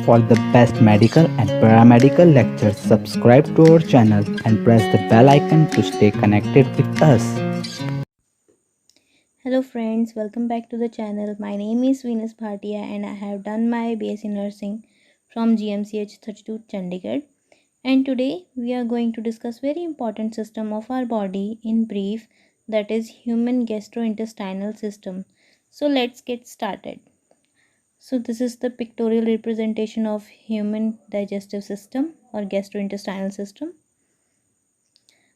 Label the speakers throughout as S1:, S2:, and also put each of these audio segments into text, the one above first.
S1: For the best medical and paramedical lectures, subscribe to our channel and press the bell icon to stay connected with us.
S2: Hello friends, welcome back to the channel. My name is Venus Bhatia and I have done my BSc Nursing from GMCH 32 Chandigarh. And today we are going to discuss very important system of our body in brief, that is human gastrointestinal system. So let's get started. So this is the pictorial representation of human digestive system or gastrointestinal system.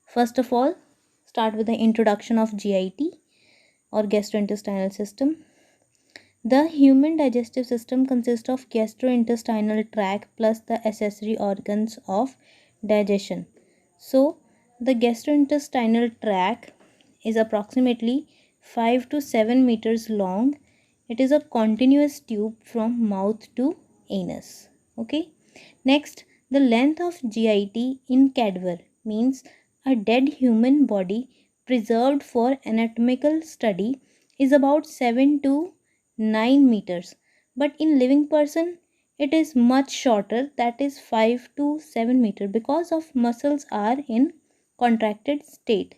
S2: First of all, start with the introduction of GIT or gastrointestinal system. The human digestive system consists of gastrointestinal tract plus the accessory organs of digestion. So, the gastrointestinal tract is approximately 5 to 7 meters long. It is a continuous tube from mouth to anus. Okay. Next, the length of GIT in cadaver means a dead human body preserved for anatomical study is about 7 to 9 meters, but in living person it is much shorter, that is 5 to 7 meter, because of muscles are in contracted state.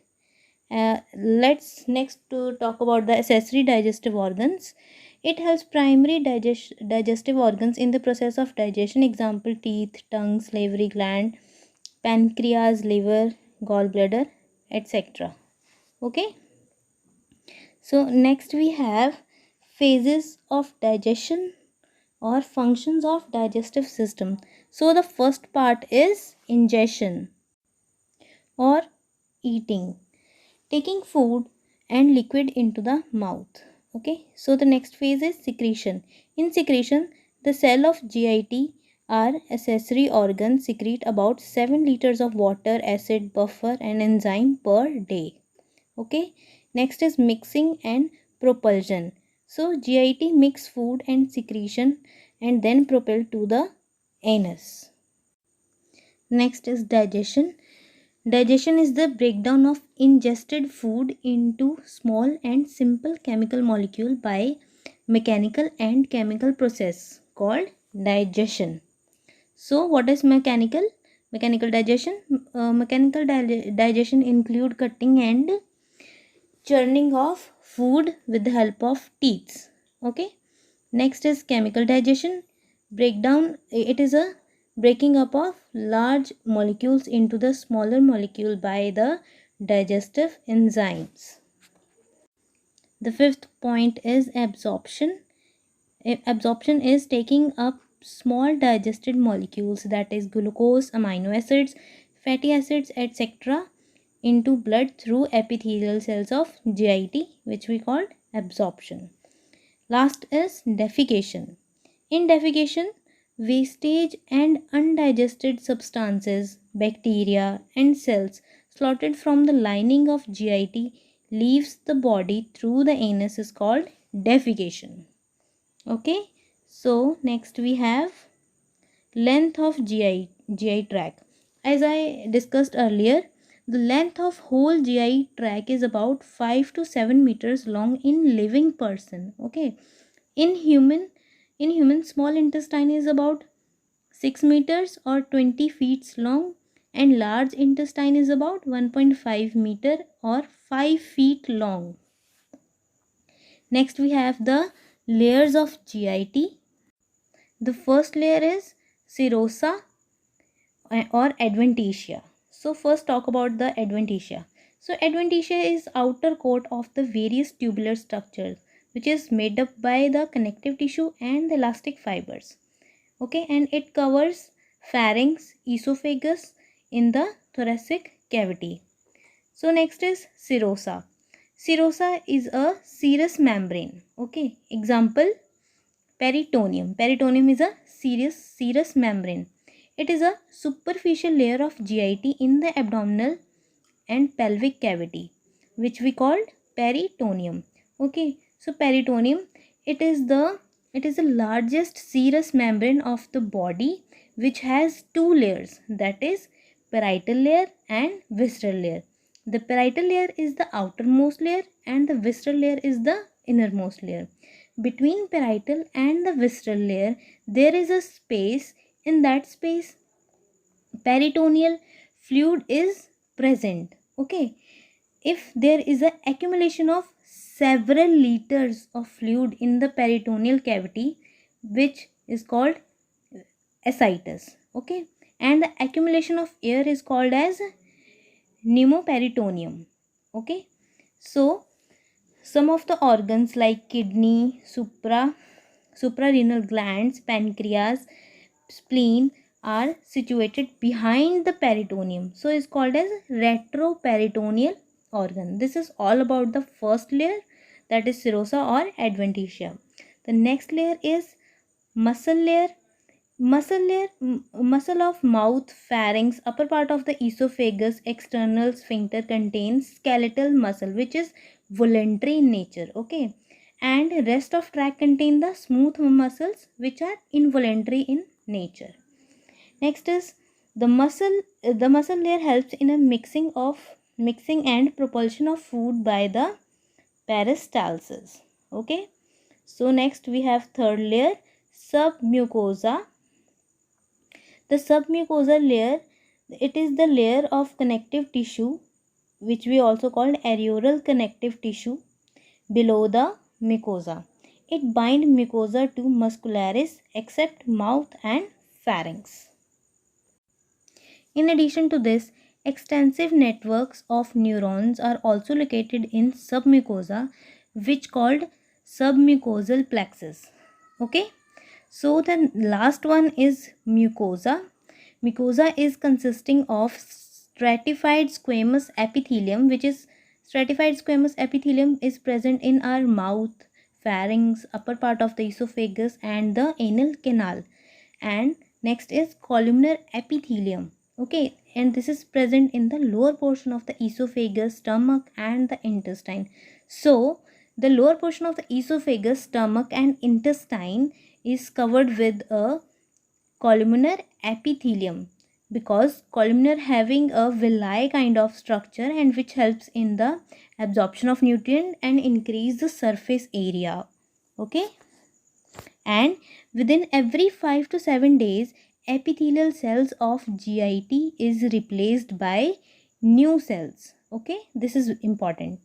S2: Let's next to talk about the accessory digestive organs. It has primary digestive organs in the process of digestion, example teeth, tongue, salivary gland, pancreas, liver, gallbladder, etc. Okay. So next we have phases of digestion or functions of digestive system. So the first part is ingestion or eating, taking food and liquid into the mouth. Okay. So the next phase is secretion. In secretion, the cell of GIT or accessory organs secrete about 7 liters of water, acid, buffer and enzyme per day. Okay. Next is mixing and propulsion. So GIT mix food and secretion and then propel to the anus. Next is digestion. Digestion is the breakdown of ingested food into small and simple chemical molecule by mechanical and chemical process called digestion. So what is mechanical? Mechanical digestion. Digestion include cutting and churning of food with the help of teeth. Okay. Next is chemical digestion. Breakdown. It is a breaking up of large molecules into the smaller molecule by the digestive enzymes. The fifth point is absorption. Absorption is taking up small digested molecules, that is glucose, amino acids, fatty acids, etc. into blood through epithelial cells of GIT, which we call absorption. Last is defecation. In defecation, wastage and undigested substances, bacteria and cells slotted from the lining of GIT leaves the body through the anus is called defecation. Okay. So next we have length of GI tract. As I discussed earlier, the length of whole GI tract is about 5 to 7 meters long in living person. Okay. In human small intestine is about 6 meters or 20 feet long, and large intestine is about 1.5 meter or 5 feet long. Next we have the layers of GIT. The first layer is serosa or adventitia. So first talk about the adventitia. So adventitia is outer coat of the various tubular structures which is made up by the connective tissue and the elastic fibers. Okay, and it covers pharynx, esophagus in the thoracic cavity. So next is serosa. Serosa is a serous membrane. Okay, example peritoneum. Peritoneum is a serous membrane. It is a superficial layer of GIT in the abdominal and pelvic cavity, which we called peritoneum. Okay, so peritoneum, it is the largest serous membrane of the body, which has two layers, that is parietal layer and visceral layer. The parietal layer is the outermost layer and the visceral layer is the innermost layer. between parietal and the visceral layer there is a space. In that space peritoneal fluid is present. Okay, if there is a accumulation of several liters of fluid in the peritoneal cavity, which is called ascites. Okay, and the accumulation of air is called as pneumoperitoneum. Okay, so some of the organs like kidney, suprarenal glands, pancreas, spleen are situated behind the peritoneum, so it's called as retroperitoneal organ. This is all about the first layer, that is serosa or adventitia. The next layer is muscle layer. Muscle of mouth, pharynx, upper part of the esophagus, external sphincter contains skeletal muscle which is voluntary in nature. Okay, and rest of tract contain the smooth muscles which are involuntary in nature. Next is the muscle layer helps in a mixing and propulsion of food by the peristalsis. Okay, so next we have third layer, submucosa. The submucosal layer, it is the layer of connective tissue which we also called areolar connective tissue below the mucosa. It binds mucosa to muscularis except mouth and pharynx. In addition to this, extensive networks of neurons are also located in submucosa which called submucosal plexus. Okay, so the last one is mucosa. Mucosa is consisting of stratified squamous epithelium, which is stratified squamous epithelium is present in our mouth, pharynx, upper part of the esophagus and the anal canal. And next is columnar epithelium. Okay, and this is present in the lower portion of the esophagus, stomach and the intestine. So the lower portion of the esophagus, stomach and intestine is covered with a columnar epithelium, because columnar having a villi kind of structure and which helps in the absorption of nutrient and increase the surface area. Okay, and within every 5 to 7 days epithelial cells of GIT is replaced by new cells. Okay, this is important.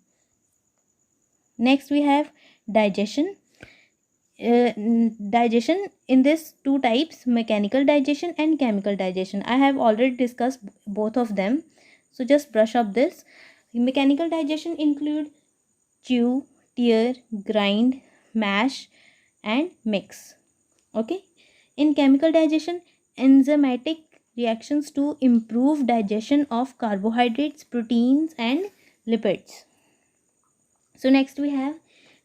S2: Next we have digestion. Digestion in this two types, mechanical digestion and chemical digestion. I have already discussed both of them, so just brush up this. Mechanical digestion include chew, tear, grind, mash and mix. Okay, in chemical digestion, enzymatic reactions to improve digestion of carbohydrates, proteins and lipids. So next we have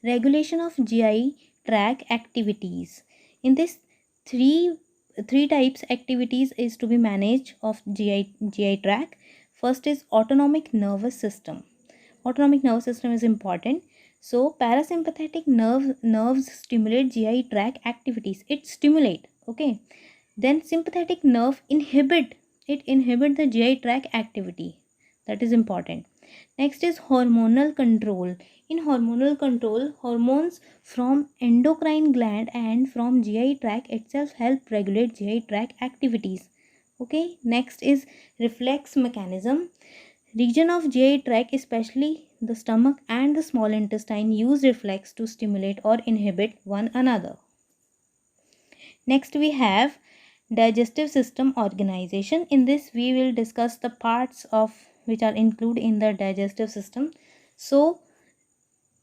S2: regulation of GI tract activities. In this three types activities is to be managed of GI tract. First is autonomic nervous system. Autonomic nervous system is important. So parasympathetic nerves stimulate GI tract activities. It stimulate. Okay, then sympathetic nerve inhibit the GI tract activity. That is important. Next is hormonal control. In hormonal control, hormones from endocrine gland and from GI tract itself help regulate GI tract activities. Okay, next is reflex mechanism. Region of GI tract, especially the stomach and the small intestine, use reflex to stimulate or inhibit one another. Next we have digestive system organization. In this we will discuss the parts of which are included in the digestive system. So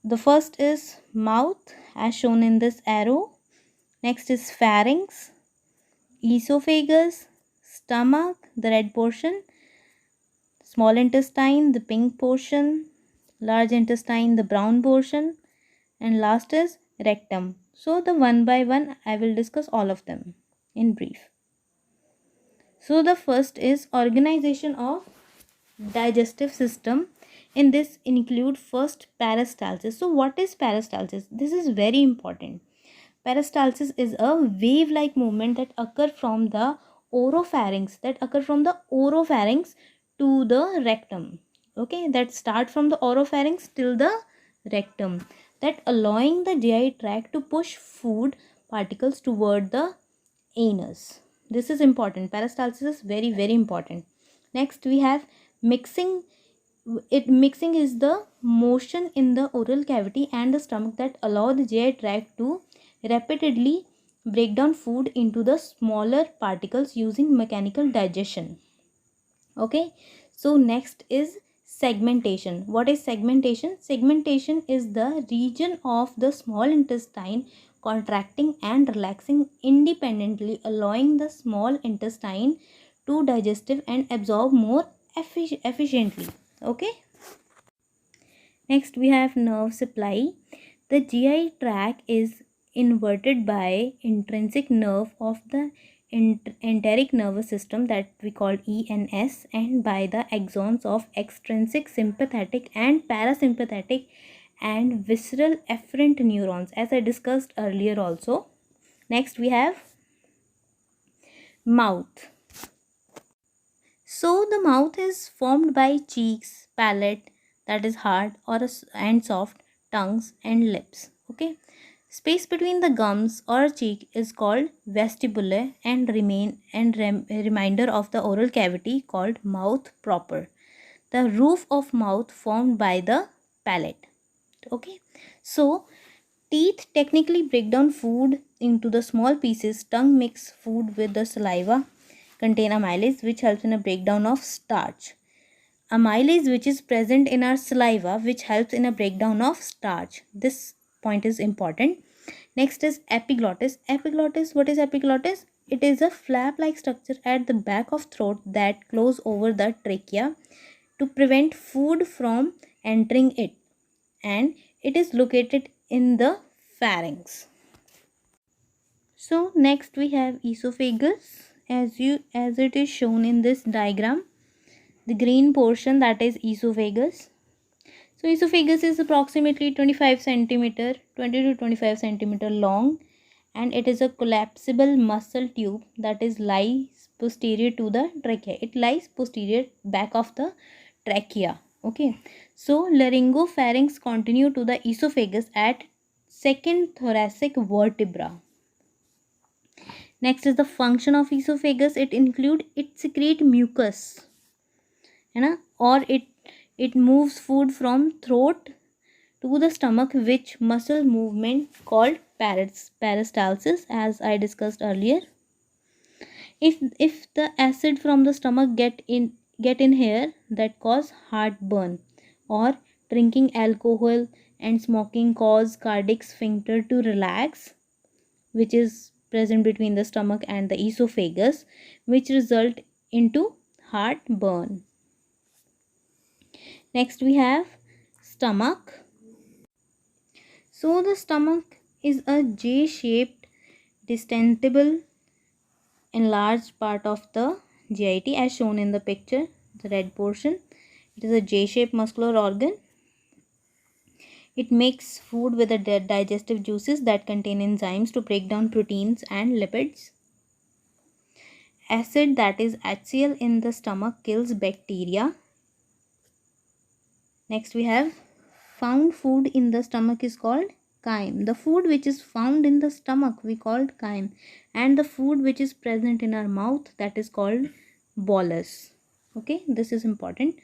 S2: the first is mouth as shown in this arrow. Next is pharynx, esophagus, stomach, the red portion, small intestine, the pink portion, large intestine, the brown portion, and last is rectum. So the one by one I will discuss all of them in brief. So the first is organization of digestive system. In this include first peristalsis. So what is peristalsis? This is very important. Peristalsis is a wave like movement that occur from the oropharynx to the rectum. Okay, that start from the oropharynx till the rectum. that allowing the GI tract to push food particles toward the anus. This is important. Peristalsis is very, very important. Next we have mixing. Mixing is the motion in the oral cavity and the stomach that allow the GI tract to repeatedly break down food into the smaller particles using mechanical digestion. Okay, so next is segmentation. What is segmentation? Segmentation is the region of the small intestine contracting and relaxing independently, allowing the small intestine to digest and absorb more efficiently. Okay, next we have nerve supply. The GI tract is inverted by intrinsic nerve of the enteric nervous system that we call ENS, and by the axons of extrinsic sympathetic and parasympathetic and visceral efferent neurons, as I discussed earlier also. Next we have mouth. So the mouth is formed by cheeks, palate that is hard and soft, tongues and lips. Okay. Space between the gums or cheek is called vestibule and reminder of the oral cavity called mouth proper. The roof of mouth formed by the palate. Okay. So teeth technically break down food into the small pieces. Tongue mix food with the saliva, contain amylase which helps in a breakdown of starch. Amylase which is present in our saliva which helps in a breakdown of starch. This point is important. Next is epiglottis. Epiglottis, what is epiglottis? It is a flap-like structure at the back of throat that close over the trachea to prevent food from entering it, and it is located in the pharynx. So next we have esophagus, as it is shown in this diagram. The green portion, that is esophagus. So esophagus is approximately 25 centimeter, 20 to 25 centimeter long, and it is a collapsible muscle tube that is lies posterior to the trachea. It lies posterior back of the trachea. Okay. So laryngopharynx continue to the esophagus at second thoracic vertebra. Next is the function of esophagus. It secrete mucus, or it moves food from throat to the stomach, which muscle movement called peristalsis, as I discussed earlier. If the acid from the stomach get in here, that cause heartburn, or drinking alcohol and smoking cause cardiac sphincter to relax, which is present between the stomach and the esophagus, which result into heartburn. Next we have stomach. So the stomach is a J-shaped distendable enlarged part of the GIT, as shown in the picture, the red portion. It is a J-shaped muscular organ. It makes food with the digestive juices that contain enzymes to break down proteins and lipids. Acid, that is HCl, in the stomach kills bacteria. Next we have found food in the stomach is called chyme. The food which is found in the stomach we called chyme, and the food which is present in our mouth, that is called bolus. Okay, this is important.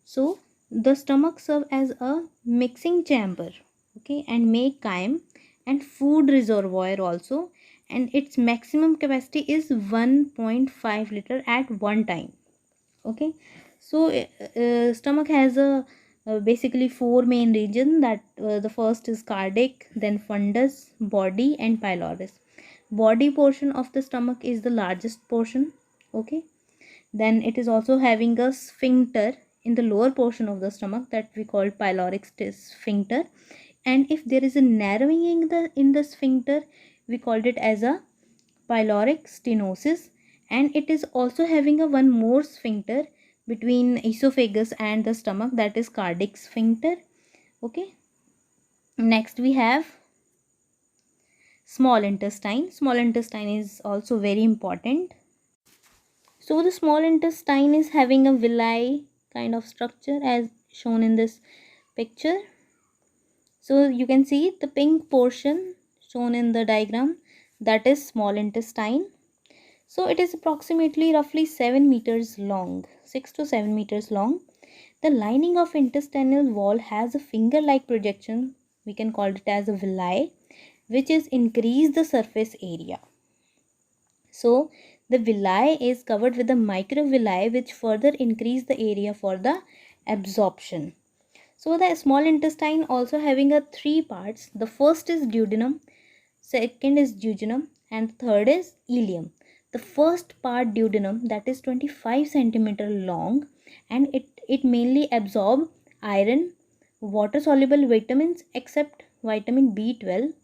S2: So the stomach serve as a mixing chamber, okay, and make chyme and food reservoir also, and its maximum capacity is 1.5 liter at one time. Okay, so stomach has a basically four main regions, that the first is cardiac, then fundus, body and pylorus. Body portion of the stomach is the largest portion. Okay, then it is also having a sphincter in the lower portion of the stomach that we call pyloric sphincter, and if there is a narrowing in the sphincter, we called it as a pyloric stenosis, and it is also having a one more sphincter between esophagus and the stomach, that is cardiac sphincter. Okay, next we have small intestine. Small intestine is also very important. So the small intestine is having a villi kind of structure as shown in this picture. So you can see the pink portion shown in the diagram, that is small intestine. So it is approximately roughly 7 meters long, 6 to 7 meters long. The lining of intestinal wall has a finger-like projection, we can call it as a villi, which is increase the surface area. So the villi is covered with the microvilli, which further increase the area for the absorption. So the small intestine also having a 3 parts. The first is duodenum, second is jejunum, and third is ileum. The first part, duodenum, that is 25 centimeter long, and it mainly absorb iron, water soluble vitamins except vitamin B12.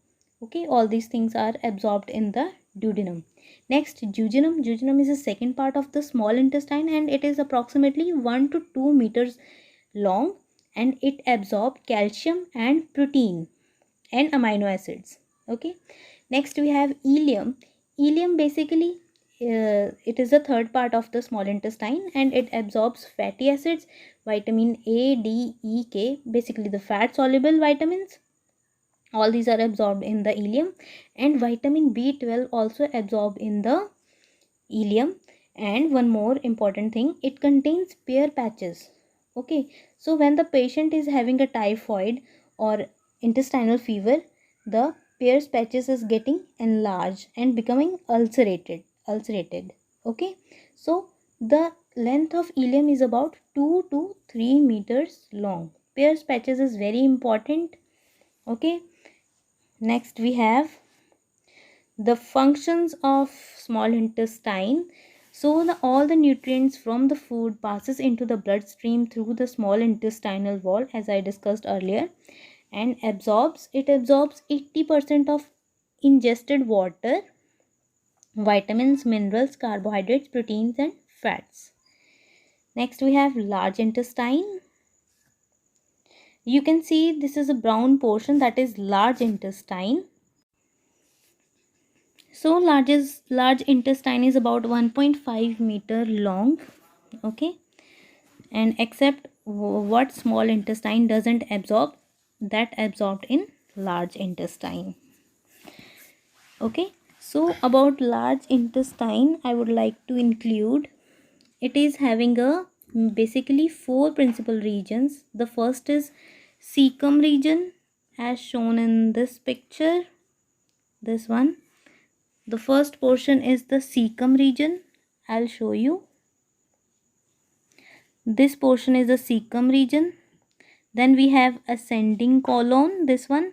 S2: Okay, all these things are absorbed in the duodenum. Next, jejunum is the second part of the small intestine, and it is approximately 1 to 2 meters long, and it absorbs calcium and protein and amino acids. Okay, next we have ileum. Ileum basically it is the third part of the small intestine, and it absorbs fatty acids, vitamin A, D, E, K, basically the fat soluble vitamins. All these are absorbed in the ileum, and vitamin B12 also absorbed in the ileum. And one more important thing, it contains Pear patches. Okay, so when the patient is having a typhoid or intestinal fever, the Pear patches is getting enlarged and becoming ulcerated. Okay, so the length of ileum is about 2 to 3 meters long. Pear patches is very important. Okay, next we have the functions of small intestine. So all the nutrients from the food passes into the bloodstream through the small intestinal wall, as I discussed earlier, and absorbs 80% of ingested water, vitamins, minerals, carbohydrates, proteins, and fats. Next we have large intestine. You can see this is a brown portion, that is large intestine. So large intestine is about 1.5 meter long. Okay, and except what small intestine doesn't absorb, that absorbed in large intestine. Okay, so about large intestine I would like to include, it is having a basically 4 principal regions. The first is cecum region, as shown in this picture, this one. The first portion is the cecum region. I'll show you. This portion is the cecum region. Then we have ascending colon, this one.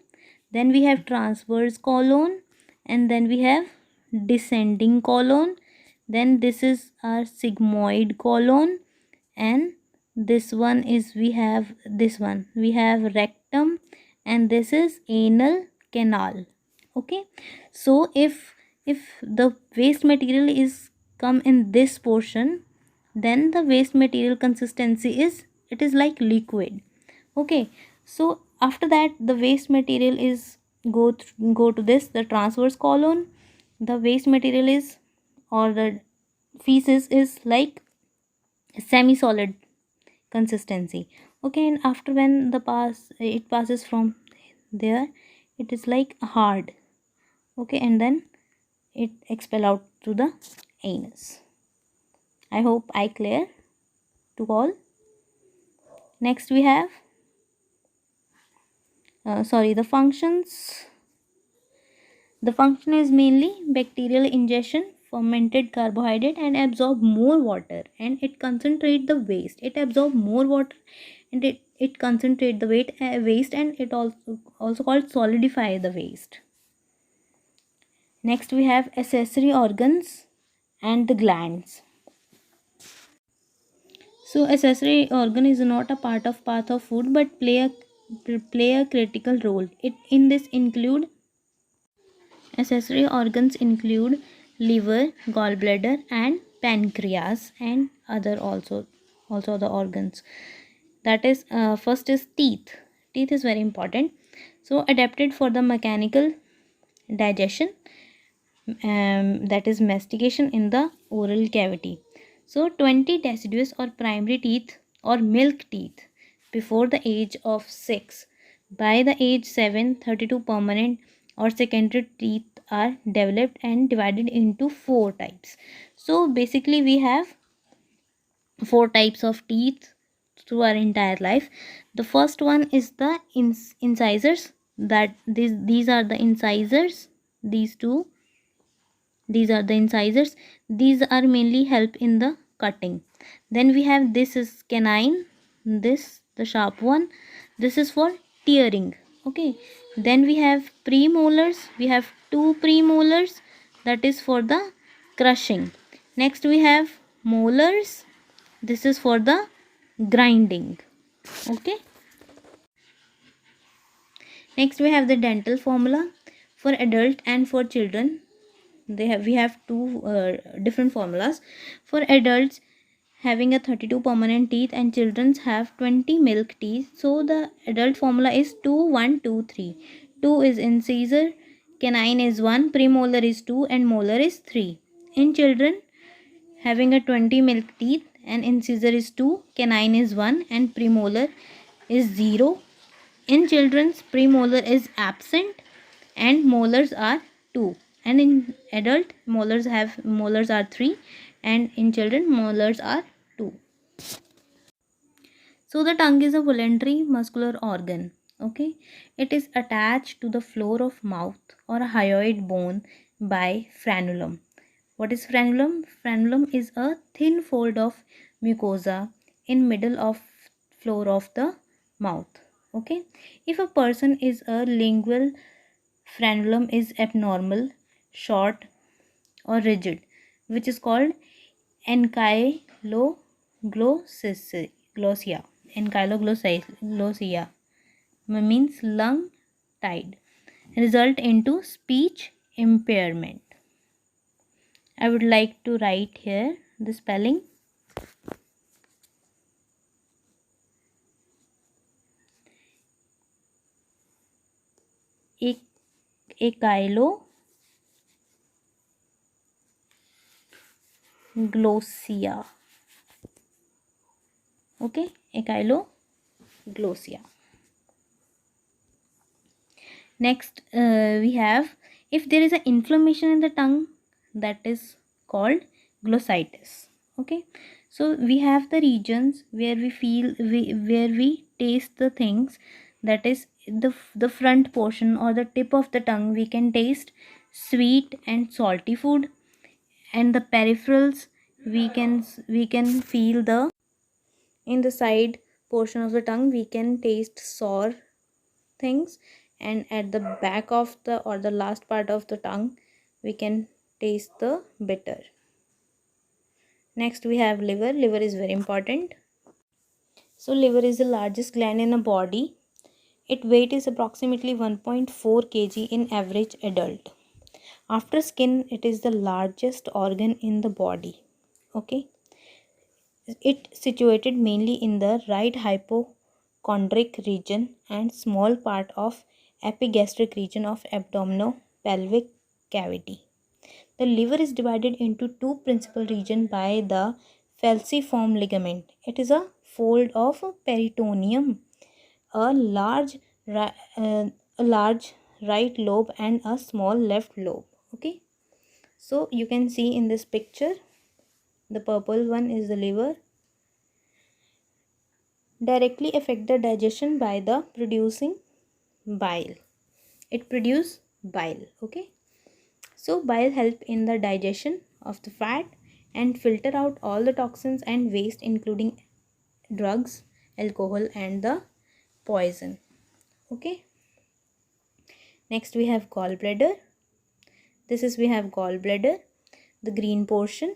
S2: Then we have transverse colon, and then we have descending colon. Then this is our sigmoid colon, and this one is we have rectum, and this is anal canal. Okay, so if the waste material is come in this portion, then the waste material consistency is, it is like liquid. Okay, so after that the waste material is go to this, the transverse colon. The waste material is, or the feces is like semi solid consistency. Okay, and after when it passes from there, it is like hard. Okay, and then it expel out to the anus. I hope I clear to all. Next we have the functions. The function is mainly bacterial ingestion, fermented carbohydrate, and absorb more water, and it concentrate the waste. It absorb more water, and it concentrate the waste, and it also called solidify the waste. Next we have accessory organs and the glands. So accessory organ is not a path of food, but play a critical role. It in this include accessory organs include liver, gallbladder, and pancreas, and other also the organs. That is first is teeth. Teeth is very important. So adapted for the mechanical digestion, that is mastication in the oral cavity. So 20 deciduous or primary teeth or milk teeth before the age of 6 By the age 7, 32 permanent or secondary teeth are developed and divided into 4 types. So basically we have 4 types of teeth through our entire life. The first one is the incisors. That these are the incisors. These two, these are the incisors. These are mainly help in the cutting. Then we have, this is canine, this the sharp one, this is for tearing. Okay. Then we have premolars. We have two premolars, that is for the crushing. Next we have molars, this is for the grinding. Okay. Next we have the dental formula for adult and for children. We have two different formulas. For adults having a 32 permanent teeth and children's have 20 milk teeth, so the adult formula is 2 1 2 3. 2 is incisor, canine is 1, premolar is 2 and molar is 3. In children having a 20 milk teeth and incisor is 2, canine is 1 and premolar is 0. In children's premolar is absent and molars are 2, and in adult molars are 3 and in children molars are 2. So the tongue is a voluntary muscular organ. Okay. It is attached to the floor of mouth or a hyoid bone by frenulum. What is frenulum? Frenulum is a thin fold of mucosa in middle of floor of the mouth. Okay. If a person is a lingual frenulum is abnormal, short or rigid, which is called ankyloglossia. Ankyloglossia means lung tied, result into speech impairment. I would like to write here the spelling. Ankyloglossia. Okay, ankyloglossia. Next we have, if there is an inflammation in the tongue, that is called glossitis. Okay. So we have the regions where we feel where we taste the things, that is the front portion or the tip of the tongue, we can taste sweet and salty food, and the peripherals we can feel the, in the side portion of the tongue we can taste sour things, and at the back of the or the last part of the tongue we can taste the bitter. Next we have liver. Liver is very important. So liver is the largest gland in the body. Its weight is approximately 1.4 kg in average adult. After skin, it is the largest organ in the body. Okay. It situated mainly in the right hypochondric region and small part of epigastric region of abdominopelvic cavity. The liver is divided into two principal regions by the falciform ligament. It is a fold of peritoneum, a large right lobe and a small left lobe. Okay. So you can see in this picture, the purple one is the liver. Directly affect the digestion by the producing bile. It produce bile. Okay. So bile help in the digestion of the fat and filter out all the toxins and waste, including drugs, alcohol and the poison. Okay. Next we have gallbladder. This is, we have gallbladder, the green portion.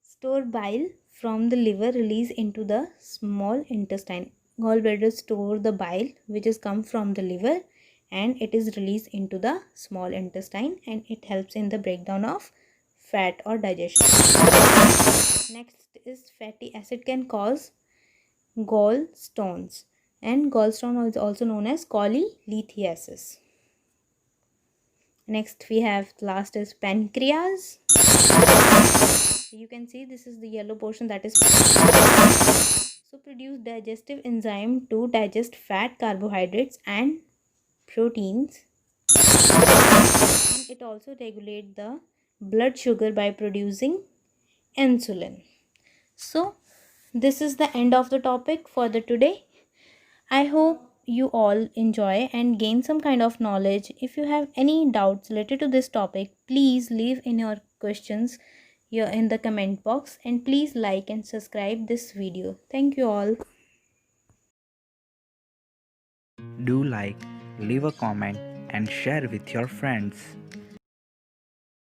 S2: Store bile from the liver, release into the small intestine. Gallbladder store the bile which is come from the liver and it is released into the small intestine, and it helps in the breakdown of fat or digestion. Next is fatty acid can cause gallstones, and gallstone is also known as cholelithiasis. Next we have, last is pancreas. You can see this is the yellow portion, that is pancreas. also produce digestive enzyme to digest fat, carbohydrates and proteins. And it also regulates the blood sugar by producing insulin. So this is the end of the topic for the today. I hope you all enjoy and gain some kind of knowledge. If you have any doubts related to this topic, please leave in your questions here in the comment box, and please like and subscribe this video. Thank you all.
S1: Do like, leave a comment, and share with your friends.